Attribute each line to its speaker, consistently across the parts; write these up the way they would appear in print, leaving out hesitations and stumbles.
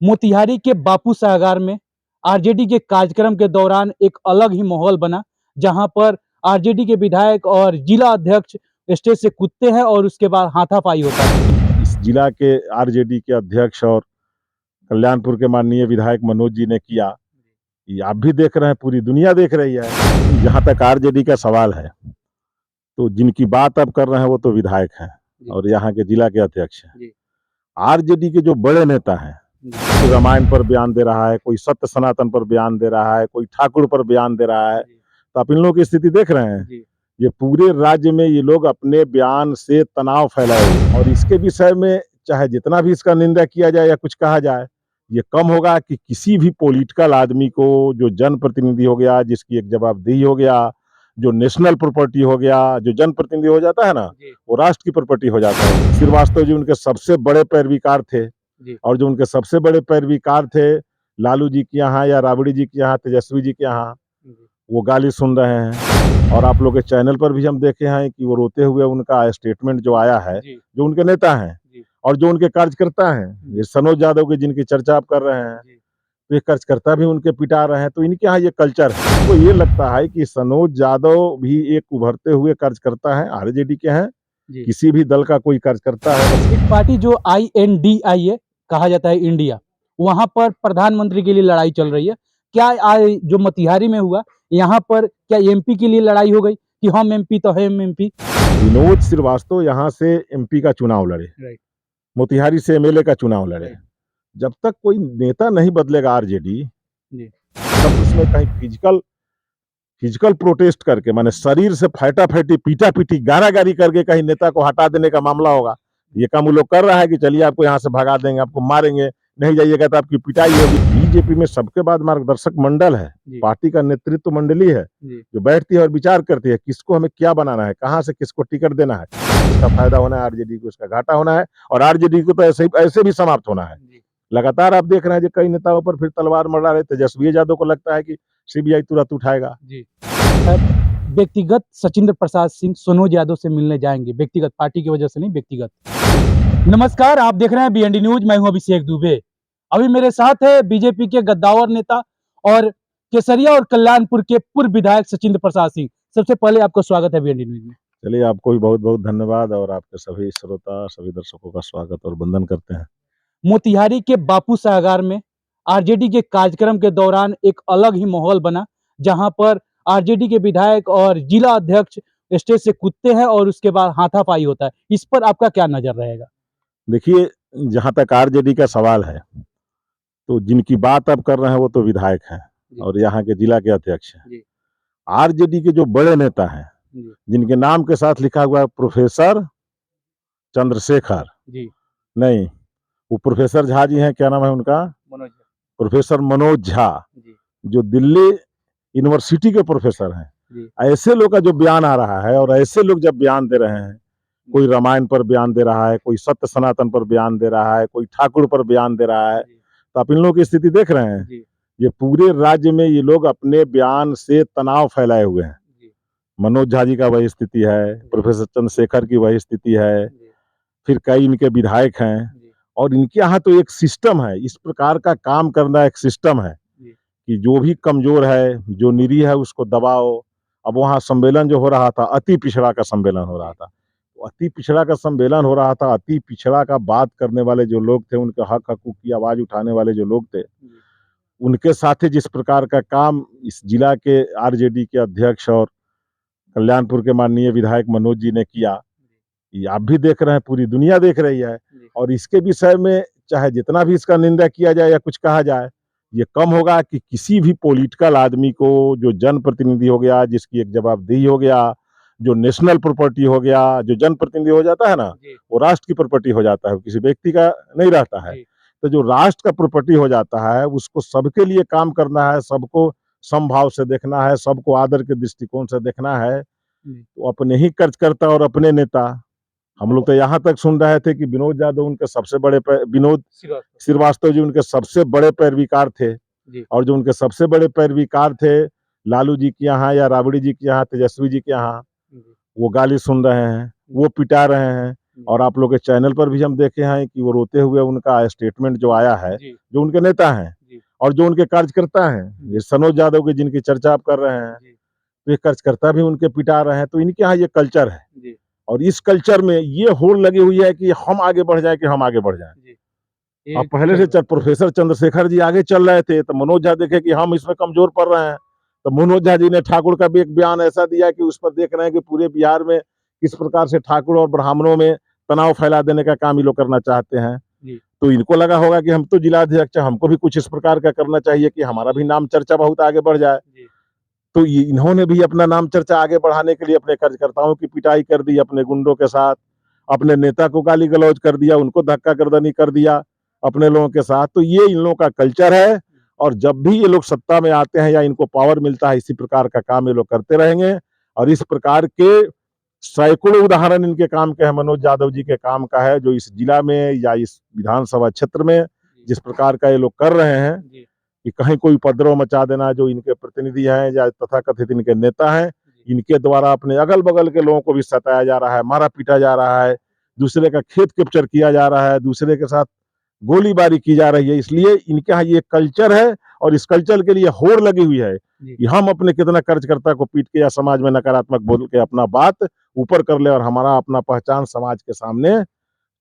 Speaker 1: मोतिहारी के बापू सभागार में आरजेडी के कार्यक्रम के दौरान एक अलग ही माहौल बना, जहां पर आरजेडी के विधायक और जिला अध्यक्ष स्टेज से कूदते हैं और उसके बाद हाथापाई होता है।
Speaker 2: इस जिला के आरजेडी के अध्यक्ष और कल्याणपुर के माननीय विधायक मनोज जी ने किया, ये आप भी देख रहे हैं, पूरी दुनिया देख रही है। जहाँ तक आरजेडी का सवाल है, तो जिनकी बात अब कर रहे हैं वो तो विधायक हैं और यहाँ के जिला के अध्यक्ष हैं। आरजेडी के जो बड़े नेता हैं, कोई रामायण पर बयान दे रहा है, कोई सत्य सनातन पर बयान दे रहा है, कोई ठाकुर पर बयान दे रहा है, तो आप इन लोगों की स्थिति देख रहे हैं। ये पूरे राज्य में ये लोग अपने बयान से तनाव फैलाए हुए, और इसके विषय में चाहे जितना भी इसका निंदा किया जाए या कुछ कहा जाए, ये कम होगा कि किसी भी पॉलिटिकल आदमी को, जो जनप्रतिनिधि हो गया, जिसकी एक जवाबदेही हो गया, जो नेशनल प्रॉपर्टी हो गया, जो जनप्रतिनिधि हो जाता है ना, वो राष्ट्र की प्रॉपर्टी हो जाता है। श्रीवास्तव जी उनके सबसे बड़े पैरवीकार थे, और जो उनके सबसे बड़े पैरवीकार थे, लालू जी के यहाँ या राबड़ी जी के यहाँ, तेजस्वी जी के यहाँ, वो गाली सुन रहे हैं। और आप लोग के चैनल पर भी हम देखे हैं कि वो रोते हुए उनका स्टेटमेंट जो आया है, जो उनके नेता हैं और जो उनके कार्यकर्ता हैं, ये सनोज यादव की जिनकी चर्चा आप कर रहे हैं, तो ये कार्यकर्ता भी उनके पिटा रहे हैं। तो इनके यहाँ ये कल्चर है। तो ये लगता है कि सनोज यादव भी एक उभरते हुए कार्यकर्ता है, आरजेडी के हैं, किसी भी दल का कोई कार्यकर्ता है।
Speaker 1: एक पार्टी जो INDI है, कहा जाता है इंडिया, वहां पर प्रधानमंत्री के लिए लड़ाई चल रही है। क्या जो मोतिहारी में हुआ, यहाँ पर क्या MP के लिए लड़ाई हो गई कि हम MP तो है MP?
Speaker 2: विनोद श्रीवास्तव यहाँ से MP का चुनाव लड़े, मोतिहारी से MLA का चुनाव लड़े। जब तक कोई नेता नहीं बदलेगा आरजेडी, तब उसमें कहीं फिजिकल प्रोटेस्ट करके, माने शरीर से फैटा फैटी, पीटा पीटी, गारागारी करके कहीं नेता को हटा देने का मामला होगा। ये काम वो लोग कर रहा है कि चलिए आपको यहाँ से भगा देंगे, आपको मारेंगे, नहीं जाइएगा तो आपकी पिटाई होगी। बीजेपी में सबके बाद मार्गदर्शक मंडल है, पार्टी का नेतृत्व मंडली है, जो बैठती है और विचार करती है किसको हमें क्या बनाना है, कहाँ से किसको टिकट देना है, इसका फायदा होना है आरजेडी को, इसका घाटा होना है, और आरजेडी को तो ऐसे भी समाप्त होना है। लगातार आप देख रहे हैं कि कई नेताओं पर फिर तलवार मरा रहे। तेजस्वी यादव को लगता है कि CBI तुरंत उठाएगा।
Speaker 1: व्यक्तिगत सचिंद्र प्रसाद सिंह सनोज यादव से मिलने जाएंगे, व्यक्तिगत, पार्टी की वजह से नहीं, व्यक्तिगत। नमस्कार, आप देख रहे हैं BND न्यूज, मैं हूं अभिषेक दुबे। अभी मेरे साथ है बीजेपी के गद्दावर नेता और केसरिया और कल्याणपुर के पूर्व विधायक सचिंद्र प्रसाद सिंह। सबसे पहले आपका स्वागत है BND न्यूज में।
Speaker 2: चलिए, आपको भी बहुत बहुत धन्यवाद, और आपके सभी श्रोता, सभी दर्शकों का स्वागत और वंदन करते हैं।
Speaker 1: मोतिहारी के बापू सभागार में आरजेडी के कार्यक्रम के दौरान एक अलग ही माहौल बना, जहां पर आरजेडी के विधायक और जिला अध्यक्ष स्टेज से कूदते हैं और उसके बाद हाथापाई होता है। इस पर आपका क्या नजर रहेगा?
Speaker 2: देखिए, जहां तक आरजेडी का सवाल है, तो जिनकी बात अब कर रहे हैं वो तो विधायक हैं और यहाँ के जिला के अध्यक्ष हैं। आरजेडी के जो बड़े नेता हैं, जिनके नाम के साथ लिखा हुआ है प्रोफेसर चंद्रशेखर, नहीं, वो प्रोफेसर झा जी हैं, क्या नाम है उनका, प्रोफेसर मनोज झा, जो दिल्ली यूनिवर्सिटी के प्रोफेसर हैं। ऐसे लोग का जो बयान आ रहा है, और ऐसे लोग जब बयान दे रहे हैं, कोई रामायण पर बयान दे रहा है, कोई सत्य सनातन पर बयान दे रहा है, कोई ठाकुर पर बयान दे रहा है, तो आप इन लोगों की स्थिति देख रहे हैं। ये पूरे राज्य में ये लोग अपने बयान से तनाव फैलाए हुए हैं। मनोज झा जी का वही स्थिति है, प्रोफेसर चंद्रशेखर की वही स्थिति है, फिर कई इनके विधायक हैं, और इनके यहाँ तो एक सिस्टम है, इस प्रकार का काम करना एक सिस्टम है कि जो भी कमजोर है, जो निरीह है, उसको दबाओ। अब वहाँ सम्मेलन जो हो रहा था, अति पिछड़ा का सम्मेलन हो रहा था, तो अति पिछड़ा का सम्मेलन हो रहा था। अति पिछड़ा का बात करने वाले जो लोग थे, उनके हक हकूक की आवाज उठाने वाले जो लोग थे, उनके साथ जिस प्रकार का काम इस जिला के आरजेडी के अध्यक्ष और कल्याणपुर के माननीय विधायक मनोज जी ने किया, ये आप भी देख रहे हैं, पूरी दुनिया देख रही है। और इसके विषय में चाहे जितना भी इसका निंदा किया जाए या कुछ कहा जाए, ये कम होगा कि किसी भी पॉलिटिकल आदमी को, जो जनप्रतिनिधि हो गया, जिसकी एक जवाबदेही हो गया, जो नेशनल प्रॉपर्टी हो गया, जो जनप्रतिनिधि हो जाता है ना, वो राष्ट्र की प्रॉपर्टी हो जाता है, किसी व्यक्ति का नहीं रहता है। तो जो राष्ट्र का प्रॉपर्टी हो जाता है, उसको सबके लिए काम करना है, सबको समभाव से देखना है, सबको आदर के दृष्टिकोण से देखना है। तो अपने ही कार्यकर्ता और अपने नेता, हम लोग तो यहाँ तक सुन रहे थे कि विनोद यादव उनके सबसे बड़े, विनोद श्रीवास्तव जी उनके सबसे बड़े पैरवीकार थे, और जो उनके सबसे बड़े पैरवीकार थे, लालू जी के यहाँ या राबड़ी जी के यहाँ, तेजस्वी जी के यहाँ, वो गाली सुन रहे हैं, वो पिटा रहे हैं। और आप लोग के चैनल पर भी हम देखे हैं कि वो रोते हुए उनका स्टेटमेंट जो आया है, जो उनके नेता हैं और जो उनके कार्यकर्ता हैं, ये सनोज यादव की जिनकी चर्चा आप कर रहे हैं, तो ये कार्यकर्ता भी उनके पिटा रहे हैं। तो इनके यहाँ ये कल्चर है और इस कल्चर में ये होड़ लगी हुई है कि हम आगे बढ़ जाए, कि हम आगे बढ़ जाए। अब पहले से प्रोफेसर चंद्रशेखर जी आगे चल रहे थे, तो मनोज झा देखे कि हम इसमें कमजोर पड़ रहे हैं, तो मनोज झा जी ने ठाकुर का भी एक बयान ऐसा दिया कि उस पर देख रहे हैं कि पूरे बिहार में किस प्रकार से ठाकुर और ब्राह्मणों में तनाव फैला देने का काम ये लोग करना चाहते हैं। तो इनको लगा होगा कि हम तो जिलाध्यक्ष, हमको भी कुछ इस प्रकार का करना चाहिए कि हमारा भी नाम चर्चा बहुत आगे बढ़ जाए। तो इन्होंने भी अपना नाम चर्चा आगे बढ़ाने के लिए अपने कार्यकर्ताओं की पिटाई कर दी, अपने गुंडों के साथ अपने नेता को गाली गलौज कर दिया, उनको धक्का गर्दनी कर दिया अपने लोगों के साथ। तो ये इन लोगों का कल्चर है और जब भी ये लोग सत्ता में आते हैं या इनको पावर मिलता है, इसी प्रकार का काम ये लोग करते रहेंगे। और इस प्रकार के सैकड़ों उदाहरण इनके काम के हैं, मनोज यादव जी के काम का है, जो इस जिला में या इस विधानसभा क्षेत्र में जिस प्रकार का ये लोग कर रहे हैं कि कहीं कोई उपद्रव मचा देना, जो इनके प्रतिनिधि हैं या तथाकथित इनके नेता हैं, इनके द्वारा अपने अगल बगल के लोगों को भी सताया जा रहा है, मारा पीटा जा रहा है, दूसरे का खेत कैप्चर किया जा रहा है, दूसरे के साथ गोलीबारी की जा रही है। इसलिए इनके यहाँ ये कल्चर है और इस कल्चर के लिए होड़ लगी हुई है कि हम अपने कितना कार्यकर्ता को पीट के या समाज में नकारात्मक बोल के अपना बात ऊपर कर ले और हमारा अपना पहचान समाज के सामने,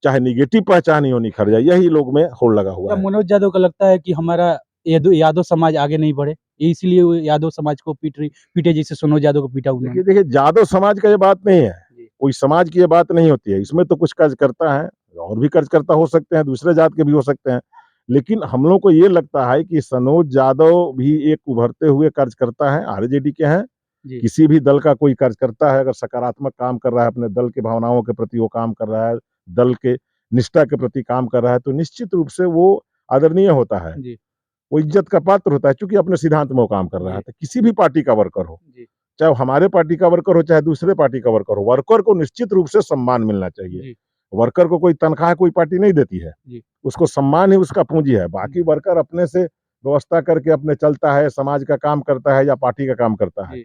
Speaker 2: चाहे निगेटिव पहचान ही हो, निखर जाए। यही लोग में होड़ लगा हुआ है।
Speaker 1: मनोज यादव को लगता है कि हमारा यादव समाज आगे नहीं बढ़े, इसलिए वो यादव समाज को पीटे जैसे सनोज यादव को पीटा उन्होंने।
Speaker 2: देखिए यादव समाज का ये बात नहीं है, कोई समाज की ये बात नहीं होती है। इसमें तो कुछ कार्यकर्ता है और भी कार्यकर्ता हो सकते हैं, दूसरे जात के भी हो सकते हैं, लेकिन हम लोग को ये लगता है कि सनोज यादव भी एक उभरते हुए कार्यकर्ता है, आरजेडी के हैं। किसी भी दल का कोई कार्यकर्ता है, अगर सकारात्मक काम कर रहा है, अपने दल के भावनाओं के प्रति वो काम कर रहा है, दल के निष्ठा के प्रति काम कर रहा है, तो निश्चित रूप से वो आदरणीय होता है, वो इज्जत का पात्र होता है, क्योंकि अपने सिद्धांत में वो काम कर रहा है। तो किसी भी पार्टी का वर्कर हो, चाहे हमारे पार्टी का वर्कर हो, चाहे दूसरे पार्टी का वर्कर हो, वर्कर को निश्चित रूप से सम्मान मिलना चाहिए। वर्कर को कोई तनख्वाह कोई पार्टी नहीं देती है, उसको सम्मान ही उसका पूंजी है। बाकी वर्कर अपने से व्यवस्था करके अपने चलता है, समाज का काम करता है या पार्टी का काम करता है।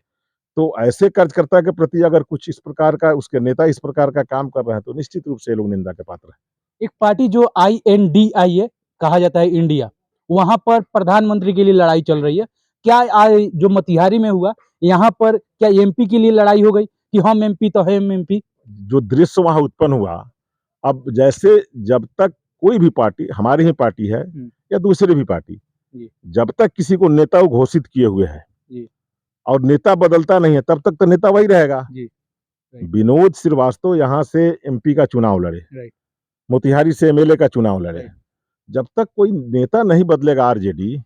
Speaker 2: तो ऐसे कार्यकर्ता के प्रति अगर कुछ इस प्रकार का उसके नेता इस प्रकार का काम कर रहे हैं, तो निश्चित रूप से लोग निंदा के पात्र है।
Speaker 1: एक पार्टी जो INDI है, कहा जाता है इंडिया, वहां पर प्रधानमंत्री के लिए लड़ाई चल रही है। क्या जो मोतिहारी में हुआ, यहाँ पर क्या MP के लिए लड़ाई हो गई कि हम MP तो हम MP?
Speaker 2: जो दृश्य वहां उत्पन्न हुआ, अब जैसे जब तक कोई भी पार्टी, हमारी ही पार्टी है या दूसरी भी पार्टी, जब तक किसी को नेता घोषित किए हुए है और नेता बदलता नहीं है, तब तक तो नेता वही रहेगा। विनोद श्रीवास्तव यहाँ से MP का चुनाव लड़े, मोतिहारी से MLA का चुनाव लड़े, जब तक कोई नेता नहीं बदलेगा आरजेडी,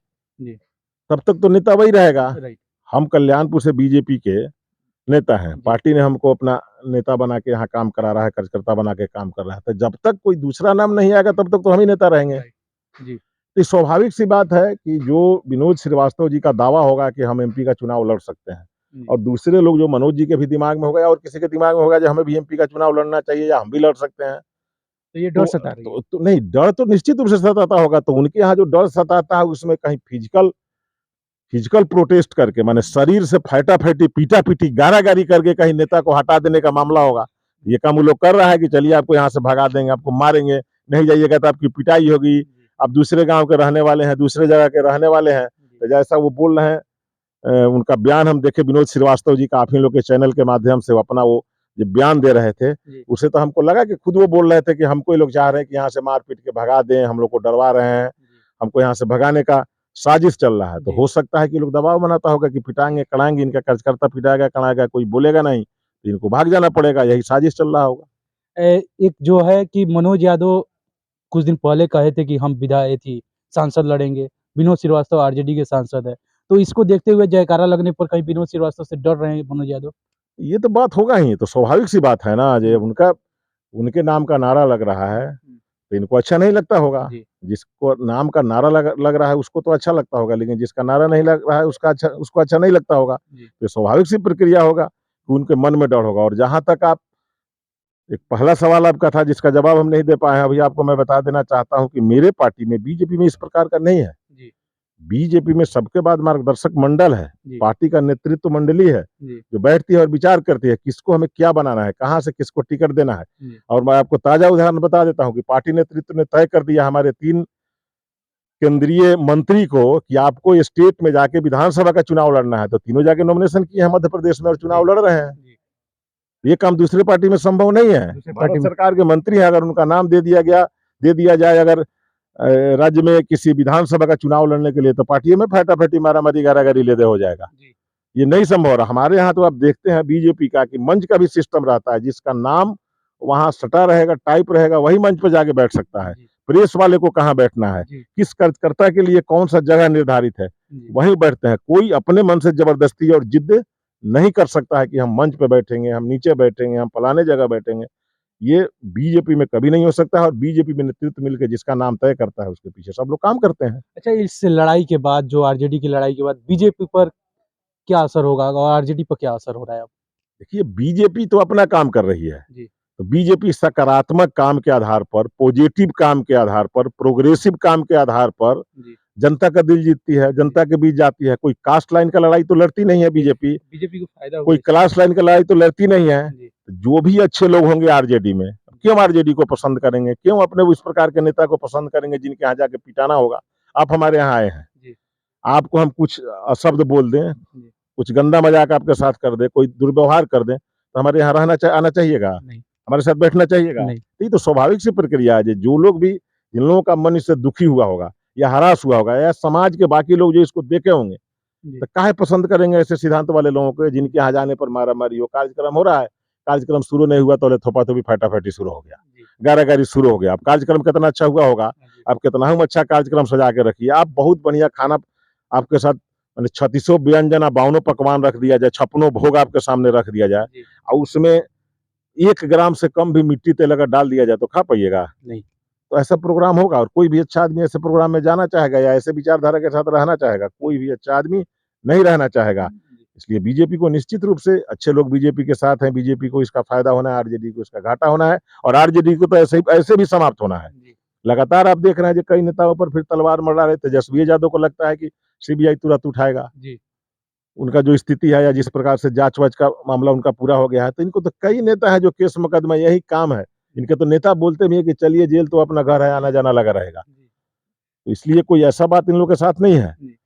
Speaker 2: तब तक तो नेता वही रहेगा। हम कल्याणपुर से बीजेपी के नेता हैं, पार्टी ने हमको अपना नेता बना के यहाँ काम करा रहा है, कार्यकर्ता बना के काम कर रहा है। तो जब तक कोई दूसरा नाम नहीं आएगा, तब तक तो हम ही नेता रहेंगे। तो स्वाभाविक सी बात है कि जो विनोद श्रीवास्तव जी का दावा होगा कि हम MP का चुनाव लड़ सकते हैं, और दूसरे लोग जो मनोज जी के भी दिमाग में होगा और किसी के दिमाग में होगा जो हमें भी MP का चुनाव लड़ना चाहिए या हम भी लड़ सकते हैं,
Speaker 1: तो ये डर सता रही है।
Speaker 2: तो नहीं, डर तो निश्चित रूप से सताता होगा। तो उनके यहाँ जो डर सताता है, उसमें कहीं फिजिकल प्रोटेस्ट करके, माने शरीर से फैटा-फैटी, पीटा-पीटी, गारा-गारी करके कहीं नेता को हटा देने का मामला होगा। ये काम वो लोग कर रहा है कि चलिए आपको यहाँ से भगा देंगे, आपको मारेंगे, नहीं जाइएगा तो आपकी पिटाई होगी। आप दूसरे गाँव के रहने वाले हैं, दूसरे जगह के रहने वाले हैं, तो जैसा वो बोल रहे हैं, उनका बयान हम देखे विनोद श्रीवास्तव जी का, आप ही लोग के चैनल के माध्यम से अपना वो जो बयान दे रहे थे, उससे तो हमको लगा कि खुद वो बोल रहे थे कि हमको ये लोग चाह रहे हैं कि यहाँ से मार पीट के भगा दें, हम लोग को डरवा रहे हैं, हमको यहाँ से भगाने का साजिश चल रहा है। तो हो सकता है कि लोग दबाव बनाता होगा कि पिटाएंगे, कड़ाएंगे, इनका कार्यकर्ता पिटाएगा, कड़ाएगा, कोई बोलेगा नहीं, तो इनको भाग जाना पड़ेगा, यही साजिश चल रहा होगा।
Speaker 1: एक जो है कि मनोज यादव कुछ दिन पहले कहे थे कि हम सांसद लड़ेंगे, विनोद श्रीवास्तव आरजेडी के सांसद है, तो इसको देखते हुए जयकारा लगने पर कहीं विनोद श्रीवास्तव से डर रहे हैं मनोज यादव?
Speaker 2: ये तो बात होगा ही, तो स्वाभाविक सी बात है ना, जो उनके नाम का नारा लग रहा है, तो इनको अच्छा नहीं लगता होगा। जिसको नाम का नारा लग रहा है उसको तो अच्छा लगता होगा, लेकिन जिसका नारा नहीं लग रहा है उसको अच्छा नहीं लगता होगा। तो स्वाभाविक सी प्रक्रिया होगा कि उनके मन में डर होगा। और जहां तक आप एक पहला सवाल आपका था जिसका जवाब हम नहीं दे पाए हैं, अभी आपको मैं बता देना चाहता हूं कि मेरे पार्टी में, बीजेपी में इस प्रकार का नहीं है। बीजेपी में सबके बाद मार्गदर्शक मंडल है,
Speaker 1: जी।
Speaker 2: पार्टी का नेतृत्व मंडली है,
Speaker 1: जी।
Speaker 2: जो बैठती है और विचार करती है किसको हमें क्या बनाना है, कहाँ से किसको टिकट देना है।
Speaker 1: जी।
Speaker 2: और मैं आपको ताजा उदाहरण बता देता हूँ कि पार्टी नेतृत्व ने तय कर दिया हमारे 3 केंद्रीय मंत्री को कि आपको स्टेट में जाके विधानसभा का चुनाव लड़ना है, तो तीनों जाके नॉमिनेशन किए हैं मध्य प्रदेश में और चुनाव लड़ रहे हैं।
Speaker 1: जी।
Speaker 2: ये काम दूसरी पार्टी में संभव नहीं है।
Speaker 1: दूसरी पार्टी
Speaker 2: भारत
Speaker 1: में
Speaker 2: सरकार के मंत्री हैं, अगर उनका नाम दे दिया जाए अगर राज्य में किसी विधानसभा का चुनाव लड़ने के लिए, तो पार्टी में फटाफटी मारामारी गारागारी ले दे हो जाएगा।
Speaker 1: जी।
Speaker 2: ये नहीं संभव रहा। हमारे यहाँ तो आप देखते हैं बीजेपी का कि मंच का भी सिस्टम रहता है, जिसका नाम वहाँ सटा रहेगा, टाइप रहेगा, वही मंच पर जाके बैठ सकता है।
Speaker 1: जी।
Speaker 2: प्रेस वाले को कहाँ बैठना है,
Speaker 1: जी।
Speaker 2: किस कार्यकर्ता के लिए कौन सा जगह निर्धारित है,
Speaker 1: जी।
Speaker 2: वहीं बैठते हैं। कोई अपने मन से जबरदस्ती और जिद नहीं कर सकता है कि हम मंच पे बैठेंगे, हम नीचे बैठेंगे, हम फलाने जगह बैठेंगे। ये बीजेपी में कभी नहीं हो सकता है, और बीजेपी में नेतृत्व मिलकर जिसका नाम तय करता है उसके पीछे सब लोग काम करते हैं।
Speaker 1: अच्छा, इस लड़ाई के बाद, जो आरजेडी की लड़ाई के बाद बीजेपी पर क्या असर होगा और आरजेडी पर क्या असर हो रहा है अब?
Speaker 2: देखिए, बीजेपी तो अपना काम कर रही है।
Speaker 1: जी।
Speaker 2: तो बीजेपी सकारात्मक काम के आधार पर, पॉजिटिव काम के आधार पर, प्रोग्रेसिव काम के आधार पर
Speaker 1: जी।
Speaker 2: जनता का दिल जीतती है, जनता के बीच जाती है। कोई कास्ट लाइन का लड़ाई तो लड़ती नहीं है बीजेपी,
Speaker 1: बीजेपी को फायदा होगा
Speaker 2: कोई
Speaker 1: इससे।
Speaker 2: क्लास लाइन का लड़ाई तो लड़ती नहीं है।
Speaker 1: जी।
Speaker 2: जो भी अच्छे लोग होंगे आरजेडी में, क्यों आरजेडी को पसंद करेंगे? क्यों अपने उस प्रकार के नेता को पसंद करेंगे जिनके यहाँ जाके पिटाना होगा? आप हमारे यहाँ आए हैं,
Speaker 1: जी।
Speaker 2: आपको हम कुछ अशब्द बोल दें,
Speaker 1: जी।
Speaker 2: कुछ गंदा मजाक आपके साथ कर दे, कोई दुर्व्यवहार कर दे, तो हमारे यहाँ आना चाहिएगा,
Speaker 1: नहीं।
Speaker 2: हमारे साथ बैठना चाहिएगा।
Speaker 1: नहीं।
Speaker 2: तो ये तो स्वाभाविक सी प्रक्रिया है। जो लोग भी, जिन लोगों का मन इससे दुखी हुआ होगा या हरास हुआ होगा, या समाज के बाकी लोग जो इसको देखे होंगे,
Speaker 1: जी।
Speaker 2: तो काहे पसंद करेंगे ऐसे सिद्धांत वाले लोगों को, जिनके यहाँ जाने पर मारा-मारी हो। कार्यक्रम हो रहा है, कार्यक्रम शुरू नहीं हुआ तो थोपा-थोपी, फटाफटी शुरू हो गया,
Speaker 1: जी।
Speaker 2: गारा-गारी शुरू हो गया। अब कार्यक्रम कितना अच्छा हुआ होगा,
Speaker 1: जी।
Speaker 2: आप कितना ही अच्छा कार्यक्रम सजा के रखिए, आप बहुत बढ़िया खाना आपके साथ, माने 36 व्यंजन, 52 पकवान रख दिया जाए, 56 भोग आपके सामने रख दिया जाए,
Speaker 1: जी।
Speaker 2: और उसमें 1 ग्राम से कम भी मिट्टी तेल अगर डाल दिया जाए तो खा पाइएगा?
Speaker 1: नहीं।
Speaker 2: तो ऐसा प्रोग्राम होगा, और कोई भी अच्छा आदमी ऐसे प्रोग्राम में जाना चाहेगा या ऐसे विचारधारा के साथ रहना चाहेगा? कोई भी अच्छा आदमी नहीं रहना चाहेगा।
Speaker 1: जी।
Speaker 2: इसलिए बीजेपी को निश्चित रूप से, अच्छे लोग बीजेपी के साथ हैं, बीजेपी को इसका फायदा होना है, आरजेडी को इसका घाटा होना है, और आरजेडी को तो ऐसे भी समाप्त होना है।
Speaker 1: जी।
Speaker 2: लगातार आप देख रहे हैं कि कई नेताओं पर फिर तलवार मर रहे। तेजस्वी यादव को लगता है कि सीबीआई तुरंत उठाएगा
Speaker 1: जी।
Speaker 2: उनका जो स्थिति है, या जिस प्रकार से जाँच-वाच का मामला उनका पूरा हो गया है, तो इनको तो कई नेता हैं जो केस मुकदमा, यही काम है। इनके तो नेता बोलते भी हैं कि चलिए जेल तो अपना घर है, आना-जाना लगा रहेगा।
Speaker 1: जी।
Speaker 2: तो इसलिए कोई ऐसा बात इन लोगों के साथ नहीं है।
Speaker 1: जी।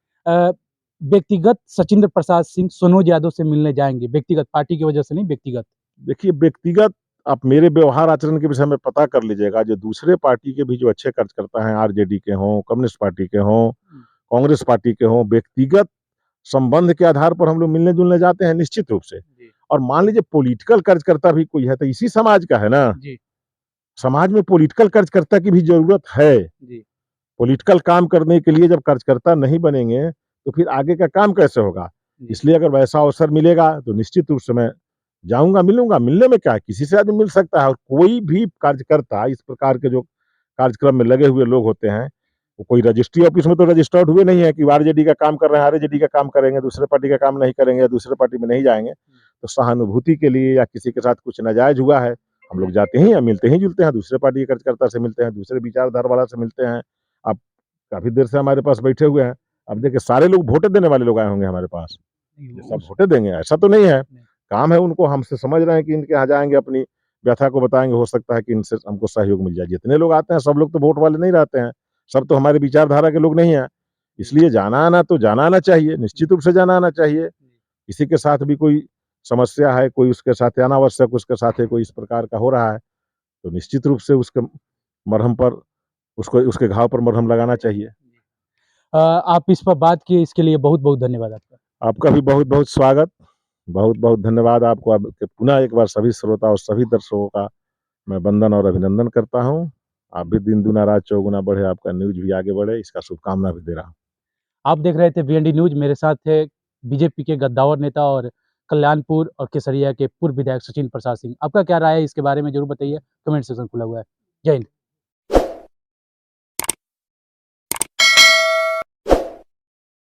Speaker 1: व्यक्तिगत सचिंद्र प्रसाद सिंह मनोज यादव से मिलने जाएँगे, व्यक्तिगत, पार्टी की वजह से नहीं, व्यक्तिगत।
Speaker 2: देखिए, व्यक्तिगत आप मेरे व्यवहार आचरण के विषय में पता कर लीजिएगा। जो दूसरे पार्टी के भी जो अच्छे कार्यकर्ता हैं, आरजेडी के हों, कम्युनिस्ट पार्टी के हों, कांग्रेस पार्टी के हों, व्यक्तिगत संबंध के आधार पर हम लोग मिलने-जुलने जाते हैं निश्चित रूप से।
Speaker 1: जी।
Speaker 2: और मान लीजिए पॉलिटिकल कार्यकर्ता भी कोई है, तो इसी समाज का है ना।
Speaker 1: जी।
Speaker 2: समाज में पॉलिटिकल कार्यकर्ता की भी ज़रूरत है।
Speaker 1: जी।
Speaker 2: पॉलिटिकल काम करने के लिए जब कार्यकर्ता नहीं बनेंगे, तो फिर आगे का काम कैसे होगा?
Speaker 1: जी।
Speaker 2: इसलिए अगर वैसा अवसर मिलेगा, तो निश्चित रूप से मैं जाऊँगा, मिलूँगा। मिलने में क्या है, किसी से आदमी मिल सकता है। और कोई भी कार्यकर्ता, इस प्रकार के जो कार्यक्रम में लगे हुए लोग होते हैं, वो कोई रजिस्ट्री ऑफिस में तो रजिस्टर्ड हुए नहीं है कि आरजेडी का काम कर रहे हैं, आरजेडी का काम करेंगे, दूसरे पार्टी का काम नहीं करेंगे, या दूसरे पार्टी में नहीं जाएँगे। तो सहानुभूति के लिए, या किसी के साथ कुछ नाजायज़ हुआ है, हम लोग जाते हैं या मिलते ही जुलते हैं, दूसरे पार्टी के कार्यकर्ता से मिलते हैं, दूसरे विचारधारा वाला से मिलते हैं। अब काफ़ी देर से हमारे पास बैठे हुए हैं, अब देखिए सारे लोग वोटें देने वाले लोग आए होंगे हमारे पास। ये सब वोटें देंगे ऐसा तो नहीं है। काम है उनको, हमसे समझ रहे हैं कि इनके यहाँ जाएँगे, अपनी व्यथा को बताएँगे, हो सकता है कि इनसे हमको सहयोग मिल जाए। जितने लोग आते हैं सब लोग तो वोट वाले नहीं रहते हैं, सब तो हमारी विचारधारा के लोग नहीं हैं। इसलिए जाना आना चाहिए, निश्चित रूप से जाना आना चाहिए। किसी के साथ भी कोई समस्या है, कोई उसके साथ अनावश्यक उसके साथ कोई इस प्रकार का हो रहा है, तो निश्चित रूप से उसके मरहम पर, उसको उसके घाव पर मरहम लगाना चाहिए।
Speaker 1: आप इस पर बात किए, इसके लिए बहुत-बहुत धन्यवाद आपका।
Speaker 2: आपका भी बहुत-बहुत स्वागत, बहुत-बहुत धन्यवाद आपको। आपके पुनः एक बार सभी श्रोता और सभी दर्शकों का मैं वंदन और अभिनंदन करता हूँ। आप भी दिन दुना रात चौगुना बढ़े, आपका न्यूज़ भी आगे बढ़े, इसका शुभकामना भी दे रहा हूँ।
Speaker 1: आप देख रहे थे बीएनडी न्यूज़, मेरे साथ थे बीजेपी के गद्दावर नेता और कल्याणपुर और केसरिया के पूर्व विधायक सचिन प्रसाद सिंह। आपका क्या राय है इसके बारे में ज़रूर बताइए, कमेंट सेक्शन खुला हुआ है। जय हिंद।